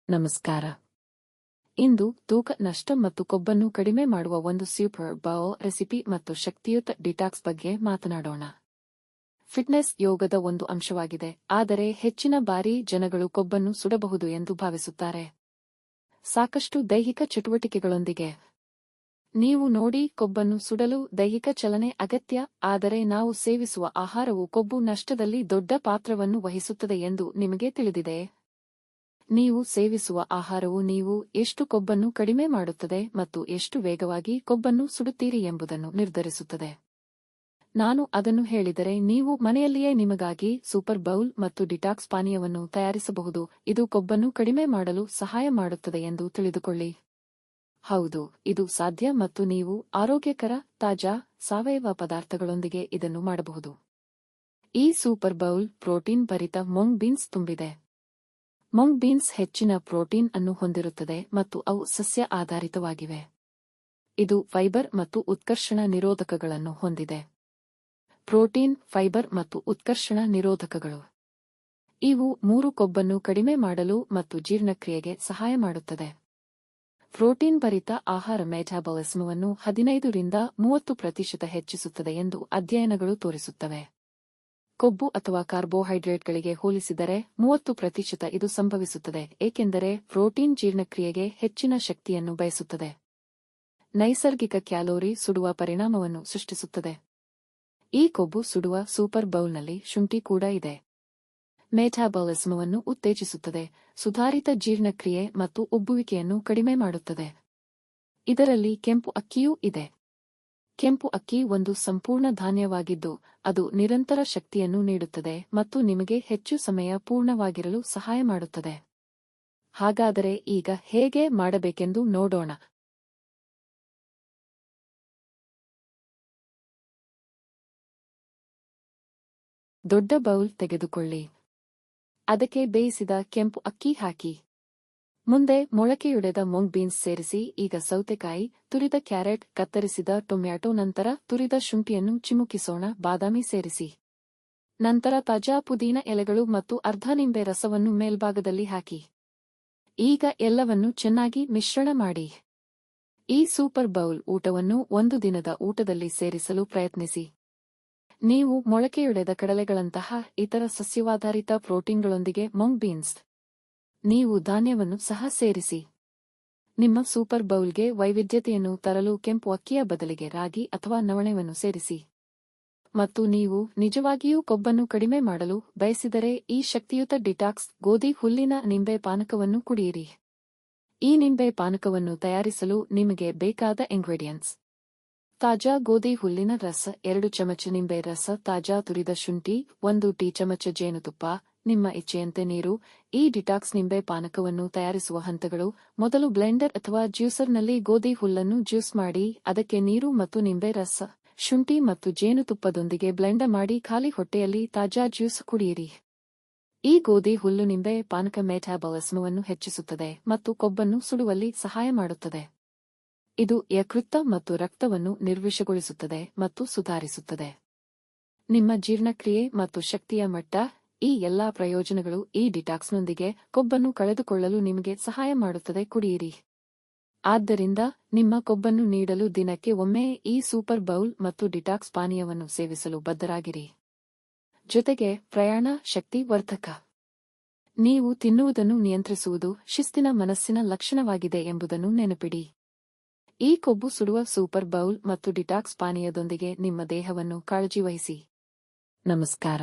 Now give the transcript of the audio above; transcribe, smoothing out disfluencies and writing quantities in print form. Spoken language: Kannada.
ನಮಸ್ಕಾರ. ಇಂದು ತೂಕ ನಷ್ಟ ಮತ್ತು ಕೊಬ್ಬನ್ನು ಕಡಿಮೆ ಮಾಡುವ ಒಂದು ಸೂಪರ್ ಬೌಲ್ ರೆಸಿಪಿ ಮತ್ತು ಶಕ್ತಿಯುತ ಡಿಟಾಕ್ಸ್ ಬಗ್ಗೆ ಮಾತನಾಡೋಣ. ಫಿಟ್ನೆಸ್ ಯೋಗದ ಒಂದು ಅಂಶವಾಗಿದೆ, ಆದರೆ ಹೆಚ್ಚಿನ ಬಾರಿ ಜನಗಳು ಕೊಬ್ಬನ್ನು ಸುಡಬಹುದು ಎಂದು ಭಾವಿಸುತ್ತಾರೆ. ಸಾಕಷ್ಟು ದೈಹಿಕ ಚಟುವಟಿಕೆಗಳೊಂದಿಗೆ ನೀವು ನೋಡಿ, ಕೊಬ್ಬನ್ನು ಸುಡಲು ದೈಹಿಕ ಚಲನೆ ಅಗತ್ಯ, ಆದರೆ ನಾವು ಸೇವಿಸುವ ಆಹಾರವು ಕೊಬ್ಬು ನಷ್ಟದಲ್ಲಿ ದೊಡ್ಡ ಪಾತ್ರವನ್ನು ವಹಿಸುತ್ತದೆ ಎಂದು ನಿಮಗೆ ತಿಳಿದಿದೆ. ನೀವು ಸೇವಿಸುವ ಆಹಾರವು ನೀವು ಎಷ್ಟು ಕೊಬ್ಬನ್ನು ಕಡಿಮೆ ಮಾಡುತ್ತದೆ ಮತ್ತು ಎಷ್ಟು ವೇಗವಾಗಿ ಕೊಬ್ಬನ್ನು ಸುಡುತ್ತೀರಿ ಎಂಬುದನ್ನು ನಿರ್ಧರಿಸುತ್ತದೆ. ನಾನು ಅದನ್ನು ಹೇಳಿದರೆ ನೀವು ಮನೆಯಲ್ಲಿಯೇ ನಿಮಗಾಗಿ ಸೂಪರ್ ಬೌಲ್ ಮತ್ತು ಡಿಟಾಕ್ಸ್ ಪಾನೀಯವನ್ನು ತಯಾರಿಸಬಹುದು. ಇದು ಕೊಬ್ಬನ್ನು ಕಡಿಮೆ ಮಾಡಲು ಸಹಾಯ ಮಾಡುತ್ತದೆ ಎಂದು ತಿಳಿದುಕೊಳ್ಳಿ. ಹೌದು, ಇದು ಸಾಧ್ಯ ಮತ್ತು ನೀವು ಆರೋಗ್ಯಕರ, ತಾಜಾ, ಸಾವಯವ ಪದಾರ್ಥಗಳೊಂದಿಗೆ ಇದನ್ನು ಮಾಡಬಹುದು. ಈ ಸೂಪರ್ ಬೌಲ್ ಪ್ರೋಟೀನ್ ಭರಿತ ಮೊಂಗ್ ಬೀನ್ಸ್ ತುಂಬಿದೆ. ಮೊಂಗ್ ಬೀನ್ಸ್ ಹೆಚ್ಚಿನ ಪ್ರೋಟೀನ್ ಅನ್ನು ಹೊಂದಿರುತ್ತದೆ ಮತ್ತು ಅವು ಸಸ್ಯ ಆಧಾರಿತವಾಗಿವೆ. ಇದು ಫೈಬರ್ ಮತ್ತು ಉತ್ಕರ್ಷಣ ನಿರೋಧಕಗಳನ್ನು ಹೊಂದಿದೆ. ಪ್ರೋಟೀನ್, ಫೈಬರ್ ಮತ್ತು ಉತ್ಕರ್ಷಣ ನಿರೋಧಕಗಳು ಇವು ಮೂರು ಕೊಬ್ಬನ್ನು ಕಡಿಮೆ ಮಾಡಲು ಮತ್ತು ಜೀರ್ಣಕ್ರಿಯೆಗೆ ಸಹಾಯ ಮಾಡುತ್ತದೆ. ಪ್ರೋಟೀನ್ ಭರಿತ ಆಹಾರ ಮೆಟಾಬಾಲಿಸಮ್ವನ್ನು 15 ರಿಂದ 30% ಹೆಚ್ಚಿಸುತ್ತದೆ ಎಂದು ಅಧ್ಯಯನಗಳು ತೋರಿಸುತ್ತವೆ. ಕೊಬ್ಬು ಅಥವಾ ಕಾರ್ಬೋಹೈಡ್ರೇಟ್ಗಳಿಗೆ ಹೋಲಿಸಿದರೆ 30% ಇದು ಸಂಭವಿಸುತ್ತದೆ, ಏಕೆಂದರೆ ಪ್ರೋಟೀನ್ ಜೀರ್ಣಕ್ರಿಯೆಗೆ ಹೆಚ್ಚಿನ ಶಕ್ತಿಯನ್ನು ಬಯಸುತ್ತದೆ. ನೈಸರ್ಗಿಕ ಕ್ಯಾಲೋರಿ ಸುಡುವ ಪರಿಣಾಮವನ್ನು ಸೃಷ್ಟಿಸುತ್ತದೆ. ಈ ಕೊಬ್ಬು ಸುಡುವ ಸೂಪರ್ ಬೌಲ್ನಲ್ಲಿ ಶುಂಠಿ ಕೂಡ ಇದೆ. ಮೆಟಾಬಾಲಿಸಮ್ವನ್ನು ಉತ್ತೇಜಿಸುತ್ತದೆ, ಸುಧಾರಿತ ಜೀರ್ಣಕ್ರಿಯೆ ಮತ್ತು ಉಬ್ಬುವಿಕೆಯನ್ನು ಕಡಿಮೆ ಮಾಡುತ್ತದೆ. ಇದರಲ್ಲಿ ಕೆಂಪು ಅಕ್ಕಿಯೂ ಇದೆ. ಕೆಂಪು ಅಕ್ಕಿ ಒಂದು ಸಂಪೂರ್ಣ ಧಾನ್ಯವಾಗಿದ್ದು, ಅದು ನಿರಂತರ ಶಕ್ತಿಯನ್ನು ನೀಡುತ್ತದೆ ಮತ್ತು ನಿಮಗೆ ಹೆಚ್ಚು ಸಮಯ ಪೂರ್ಣವಾಗಿರಲು ಸಹಾಯ ಮಾಡುತ್ತದೆ. ಹಾಗಾದರೆ ಈಗ ಹೇಗೆ ಮಾಡಬೇಕೆಂದು ನೋಡೋಣ. ದೊಡ್ಡ ಬೌಲ್ ತೆಗೆದುಕೊಳ್ಳಿ. ಅದಕ್ಕೆ ಬೇಯಿಸಿದ ಕೆಂಪು ಅಕ್ಕಿ ಹಾಕಿ. ಮುಂದೆ ಮೊಳಕೆಯೊಡೆದ ಮೊಂಗ್ ಬೀನ್ಸ್ ಸೇರಿಸಿ. ಈಗ ಸೌತೆಕಾಯಿ, ತುರಿದ ಕ್ಯಾರೆಟ್, ಕತ್ತರಿಸಿದ ಟೊಮ್ಯಾಟೊ, ನಂತರ ತುರಿದ ಶುಂಠಿಯನ್ನು ಚಿಮುಕಿಸೋಣ. ಬಾದಾಮಿ ಸೇರಿಸಿ. ನಂತರ ತಾಜಾ ಪುದೀನ ಎಲೆಗಳು ಮತ್ತು ಅರ್ಧ ನಿಂಬೆ ರಸವನ್ನು ಮೇಲ್ಭಾಗದಲ್ಲಿ ಹಾಕಿ. ಈಗ ಎಲ್ಲವನ್ನೂ ಚೆನ್ನಾಗಿ ಮಿಶ್ರಣ ಮಾಡಿ. ಈ ಸೂಪರ್ ಬೌಲ್ ಊಟವನ್ನು ಒಂದು ದಿನದ ಊಟದಲ್ಲಿ ಸೇರಿಸಲು ಪ್ರಯತ್ನಿಸಿ. ನೀವು ಮೊಳಕೆಯೊಡೆದ ಕಡಲೆಗಳಂತಹ ಇತರ ಸಸ್ಯವಾಧಾರಿತ ಪ್ರೋಟೀನ್ಗಳೊಂದಿಗೆ ಮೊಂಗ್ ಬೀನ್ಸ್, ನೀವು ಧಾನ್ಯವನ್ನು ಸಹ ಸೇರಿಸಿ. ನಿಮ್ಮ ಸೂಪರ್ ಬೌಲ್ಗೆ ವೈವಿಧ್ಯತೆಯನ್ನು ತರಲು ಕೆಂಪು ಅಕ್ಕಿಯ ಬದಲಿಗೆ ರಾಗಿ ಅಥವಾ ನವಣೆಯನ್ನು ಸೇರಿಸಿ. ಮತ್ತು ನೀವು ನಿಜವಾಗಿಯೂ ಕೊಬ್ಬನ್ನು ಕಡಿಮೆ ಮಾಡಲು ಬಯಸಿದರೆ ಈ ಶಕ್ತಿಯುತ ಡಿಟಾಕ್ಸ್ ಗೋಧಿ ಹುಲ್ಲಿನ ನಿಂಬೆ ಪಾನಕವನ್ನು ಕುಡಿಯಿರಿ. ಈ ನಿಂಬೆ ಪಾನಕವನ್ನು ತಯಾರಿಸಲು ನಿಮಗೆ ಬೇಕಾದ ಇಂಗ್ರೀಡಿಯೆಂಟ್ಸ್: ತಾಜಾ ಗೋಧಿ ಹುಲ್ಲಿನ ರಸ 2 ಚಮಚ, ನಿಂಬೆ ರಸ, ತಾಜಾ ತುರಿದ ಶುಂಠಿ 1 ಟೀ ಚಮಚ, ಜೇನುತುಪ್ಪ, ನಿಮ್ಮ ಇಚ್ಛೆಯಂತೆ ನೀರು. ಈ ಡಿಟಾಕ್ಸ್ ನಿಂಬೆ ಪಾನಕವನ್ನು ತಯಾರಿಸುವ ಹಂತಗಳು: ಮೊದಲು ಬ್ಲೆಂಡರ್ ಅಥವಾ ಜ್ಯೂಸರ್ನಲ್ಲಿ ಗೋಧಿ ಹುಲ್ಲನ್ನು ಜ್ಯೂಸ್ ಮಾಡಿ, ಅದಕ್ಕೆ ನೀರು ಮತ್ತು ನಿಂಬೆ ರಸ, ಶುಂಠಿ ಮತ್ತು ಜೇನುತುಪ್ಪದೊಂದಿಗೆ ಬ್ಲೆಂಡ್ ಮಾಡಿ ಖಾಲಿ ಹೊಟ್ಟೆಯಲ್ಲಿ ತಾಜಾ ಜ್ಯೂಸ್ ಕುಡಿಯಿರಿ. ಈ ಗೋಧಿ ಹುಲ್ಲು ನಿಂಬೆ ಪಾನಕ ಮೆಟಾಬಾಲಿಸಮ್ವನ್ನು ಹೆಚ್ಚಿಸುತ್ತದೆ ಮತ್ತು ಕೊಬ್ಬನ್ನು ಸುಡುವಲ್ಲಿ ಸಹಾಯ ಮಾಡುತ್ತದೆ. ಇದು ಯಕೃತ್ತು ಮತ್ತು ರಕ್ತವನ್ನು ನಿರ್ವಿಷಗೊಳಿಸುತ್ತದೆ ಮತ್ತು ಸುಧಾರಿಸುತ್ತದೆ. ನಿಮ್ಮ ಜೀರ್ಣಕ್ರಿಯೆ ಮತ್ತು ಶಕ್ತಿಯ ಮಟ್ಟ, ಈ ಎಲ್ಲಾ ಪ್ರಯೋಜನಗಳು ಈ ಡಿಟಾಕ್ಸ್ನೊಂದಿಗೆ ಕೊಬ್ಬನ್ನು ಕಳೆದುಕೊಳ್ಳಲು ನಿಮಗೆ ಸಹಾಯ ಮಾಡುತ್ತದೆ. ಕುಡಿಯಿರಿ. ಆದ್ದರಿಂದ ನಿಮ್ಮ ಕೊಬ್ಬನ್ನು ನೀಡಲು ದಿನಕ್ಕೆ ಒಮ್ಮೆ ಈ ಸೂಪರ್ ಬೌಲ್ ಮತ್ತು ಡಿಟಾಕ್ಸ್ ಪಾನೀಯವನ್ನು ಸೇವಿಸಲು ಬದ್ಧರಾಗಿರಿ. ಜೊತೆಗೆ ಪ್ರಯಾಣ ಶಕ್ತಿ ವರ್ಧಕ. ನೀವು ತಿನ್ನುವುದನ್ನು ನಿಯಂತ್ರಿಸುವುದು ಶಿಸ್ತಿನ ಮನಸ್ಸಿನ ಲಕ್ಷಣವಾಗಿದೆ ಎಂಬುದನ್ನು ನೆನಪಿಡಿ. ಈ ಕೊಬ್ಬು ಸುಡುವ ಸೂಪರ್ ಬೌಲ್ ಮತ್ತು ಡಿಟಾಕ್ಸ್ ಪಾನೀಯದೊಂದಿಗೆ ನಿಮ್ಮ ದೇಹವನ್ನು ಕಾಳಜಿ ವಹಿಸಿ. ನಮಸ್ಕಾರ.